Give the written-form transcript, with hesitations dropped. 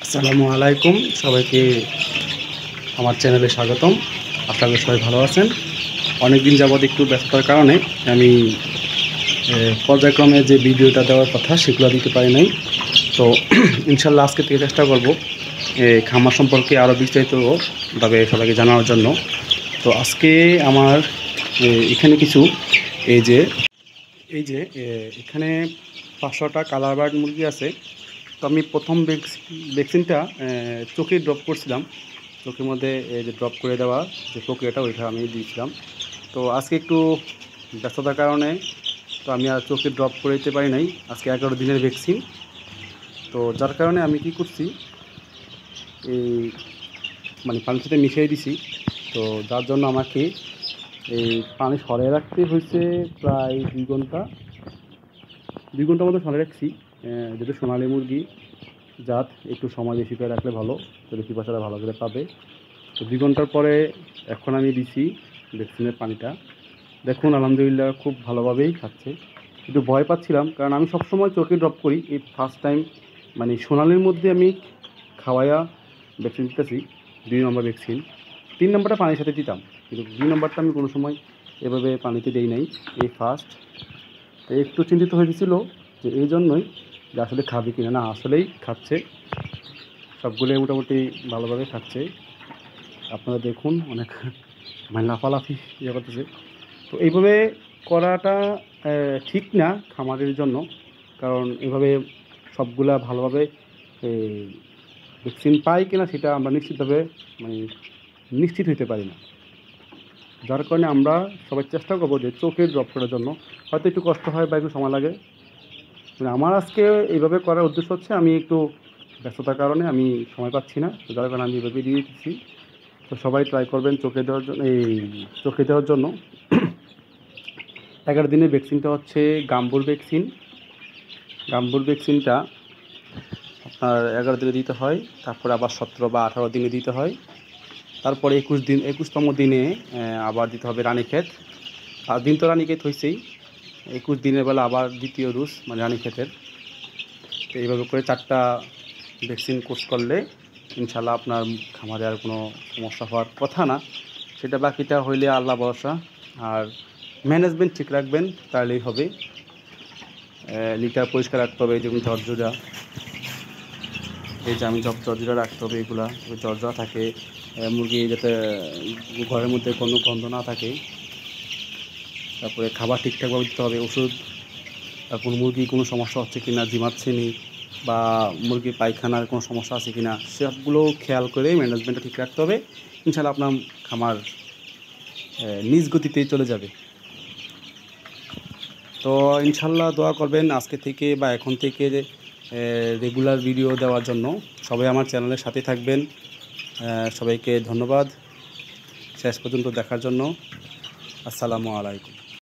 আসসালামু আলাইকুম, সবাইকে আমার চ্যানেলে স্বাগতম। আশা করি সবাই ভালো আছেন। অনেক দিন যাবৎ একটু ব্যস্ততার কারণে আমি পর্যায়ক্রমে যে ভিডিওটা দেওয়ার কথা সেগুলো দিতে পারি নাই। তো ইনশাল্লাহ আজকে থেকে চেষ্টা করব খামার সম্পর্কে আরও বিস্তারিতভাবে সবাইকে জানানোর জন্য। তো আজকে আমার এখানে কিছু এই যে এখানে 500টা কালার বার্ড মুরগি আছে। তো আমি প্রথম ভ্যাকসিনটা চোখে ড্রপ করছিলাম। চোখের মধ্যে যে ড্রপ করে দেওয়া যে প্রক্রিয়াটা ওইটা আমি দিয়েছিলাম। তো আজকে একটু ব্যস্ততার কারণে তো আমি আর চোখে ড্রপ করে দিতে পারি নাই। আজকে 11 দিনের ভ্যাকসিন। তো যার কারণে আমি কি করছি, এই পানির সাথে মিশিয়ে দিছি। তো যার জন্য আমাকে এই পানি সরিয়ে রাখতে হয়েছে প্রায় 2 ঘন্টার মতো সরিয়ে রাখছি। যেহেতু সোনালী মুরগি জাত, একটু সময় বেশি করে রাখলে ভালো, তো বেশি বাচ্চারা ভালো করে পাবে। তো 2 ঘন্টার পরে এখন আমি দিছি ভ্যাকসিনের পানিটা। দেখুন আলহামদুলিল্লাহ খুব ভালোভাবেই খাচ্ছে। একটু ভয় পাচ্ছিলাম, কারণ আমি সবসময় চোখে ড্রপ করি। এই ফার্স্ট টাইম সোনালির মধ্যে আমি খাওয়াইয়া ভ্যাকসিন দিতেছি। 2 নম্বর ভ্যাকসিন, 3 নম্বরটা পানির সাথে দিতাম, কিন্তু 2 নম্বরটা আমি কোনো সময় এভাবে পানিতে দেই নাই, এই ফার্স্ট। তো একটু চিন্তিত হয়ে গেছিল যে এই জন্যই যে আসলে খাবে কিনা। না, আসলেই খাচ্ছে, সবগুলোই মোটামুটি ভালোভাবে খাচ্ছে। আপনারা দেখুন অনেক লাফালাফি করতেছে। তো এইভাবে করাটা ঠিক না খামারের জন্য, কারণ এভাবে সবগুলা ভালোভাবে ভ্যাকসিন পাই কিনা সেটা আমরা নিশ্চিতভাবে মানে নিশ্চিত হতে পারি না। যার কারণে আমরা সবাই চেষ্টা করবো যে চোখে ড্রপ করার জন্য। হয়তো একটু কষ্ট হয় বা একটু সময় লাগে, আমার আজকে এইভাবে করার উদ্দেশ্য হচ্ছে আমি একটু ব্যস্ততার কারণে আমি সময় পাচ্ছি না, তো যার কারণে আমি এভাবে দিয়ে দিচ্ছি। তো সবাই ট্রাই করবেন চোখে দেওয়ার জন্য। চোখে দেওয়ার জন্য 11 দিনের ভ্যাকসিনটা হচ্ছে গাম্বুর ভ্যাকসিন। গাম্বুর ভ্যাকসিনটা আপনার 11 দিনে দিতে হয়, তারপরে আবার 17 বা 18 দিনে দিতে হয়, তারপরে 21তম দিনে আবার দিতে হবে রানীক্ষেত। আর দিন তো রানীক্ষেত হয়েছেই, 21 দিনের বেলা আবার দ্বিতীয় ডোজ রানীক্ষেতের। তো এইভাবে করে 4টা ভ্যাকসিন কোর্স করলে ইনশাল্লাহ আপনার খামারে আর কোনো সমস্যা হওয়ার কথা না। সেটা বাকিটা হইলে আল্লাহ ভরসা। আর ম্যানেজমেন্ট ঠিক রাখবেন, তাহলেই হবে। লিটার পরিষ্কার রাখতে হবে, যেমন ঝরঝরা, এই যে আমি ঝরঝরা রাখতে হবে, এগুলা ঝরঝরা থাকে। মুরগি যাতে ঘরের মধ্যে কোনো গন্ধ না থাকে। তারপরে খাবার ঠিকঠাকভাবে দিতে হবে, ওষুধ। তারপর মুরগি কোনো সমস্যা হচ্ছে কি না, জিমাচ্ছে নি, বা মুরগির পায়খানার কোনো সমস্যা আছে কি না, সবগুলো খেয়াল করে ম্যানেজমেন্টটা ঠিক রাখতে হবে। ইনশাআল্লাহ আপনার খামার নিজ গতিতেই চলে যাবে। তো ইনশাল্লাহ দোয়া করবেন আজকে থেকে বা এখন থেকে রেগুলার ভিডিও দেওয়ার জন্য। সবাই আমার চ্যানেলের সাথে থাকবেন। সবাইকে ধন্যবাদ শেষ পর্যন্ত দেখার জন্য। আসসালামু আলাইকুম।